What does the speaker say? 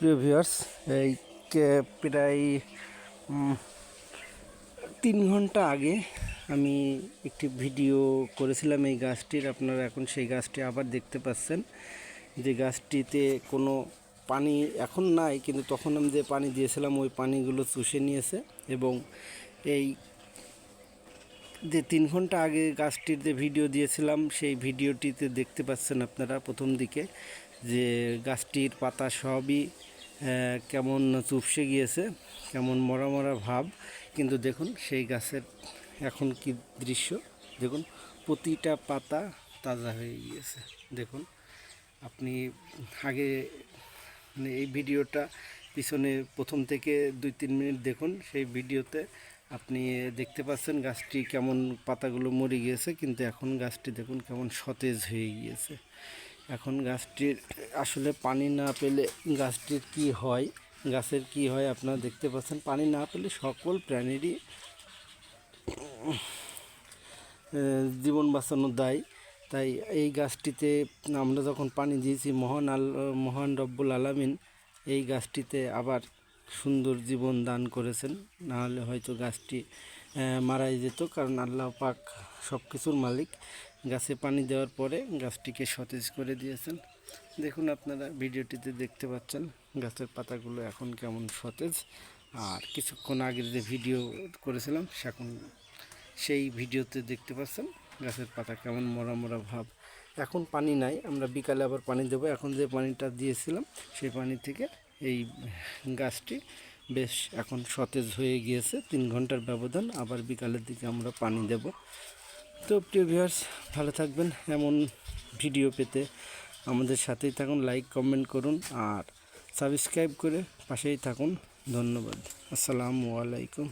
প্রিয় ভিউয়ার্স, এই প্রায় 3 ঘন্টা আগে আমি একটি ভিডিও করেছিলাম এই গাছটির। আপনারা এখন সেই গাছটি আবার দেখতে পাচ্ছেন, যে গাছটিতে কোনো পানি এখন নাই, কিন্তু তখন আমি যে পানি দিয়েছিলাম ওই পানিগুলো চুষে নিয়েছে। এবং এই যে 3 ঘন্টা আগে গাছটির যে ভিডিও দিয়েছিলাম সেই ভিডিওটিতে দেখতে পাচ্ছেন আপনারা প্রথম দিকে যে গাছটির পাতা সবই কেমন চুপসে গিয়েছে, কেমন মরা মরা ভাব। কিন্তু দেখুন সেই গাছের এখন কি দৃশ্য, দেখুন প্রতিটা পাতা তাজা হয়ে গিয়েছে। দেখুন আপনি আগে এই ভিডিওটা পিছনে প্রথম থেকে 2-3 মিনিট দেখুন, সেই ভিডিওতে আপনি দেখতে পাচ্ছেন গাছটি কেমন পাতাগুলো মরে গিয়েছে, কিন্তু এখন গাছটি দেখুন কেমন সতেজ হয়ে গিয়েছে। এখন গাছটির আসলে পানি না পেলে গাছটির কি হয়, গাছের কি হয় আপনারা দেখতে পাচ্ছেন। পানি না পেলে সকল প্রাণীরই জীবন বাঁচানো দায়। তাই এই গাছটিতে আমরা যখন পানি দিয়েছি, মহান রব্বুল আলামিন এই গাছটিতে আবার সুন্দর জীবন দান করেছেন। নাহলে হয়তো গাছটি মারাই যেত, কারণ আল্লাহ পাক সব কিছুর মালিক। গাছে পানি দেওয়ার পরে গাছটিকে সতেজ করে দিয়েছেন। দেখুন আপনারা ভিডিওটিতে দেখতে পাচ্ছেন গাছের পাতাগুলো এখন কেমন সতেজ। আর কিছুক্ষণ আগের যে ভিডিও করেছিলাম এখন সেই ভিডিওতে দেখতে পাচ্ছেন গাছের পাতা কেমন মরা মরা ভাব। এখন পানি নাই, আমরা বিকালে আবার পানি দেবো। এখন যে পানিটা দিয়েছিলাম সেই পানি থেকে এই গাছটি বেশ এখন সতেজ হয়ে গিয়েছে। 3 ঘন্টার ব্যবধান, আবার বিকালের দিকে আমরা পানি দেব। তো প্রিয় ভিউয়ার্স, ভালো থাকবেন। এমন ভিডিও পেতে আমাদের সাথেই থাকুন, লাইক কমেন্ট করুন আর সাবস্ক্রাইব করে পাশেই থাকুন। ধন্যবাদ। আসসালামু আলাইকুম।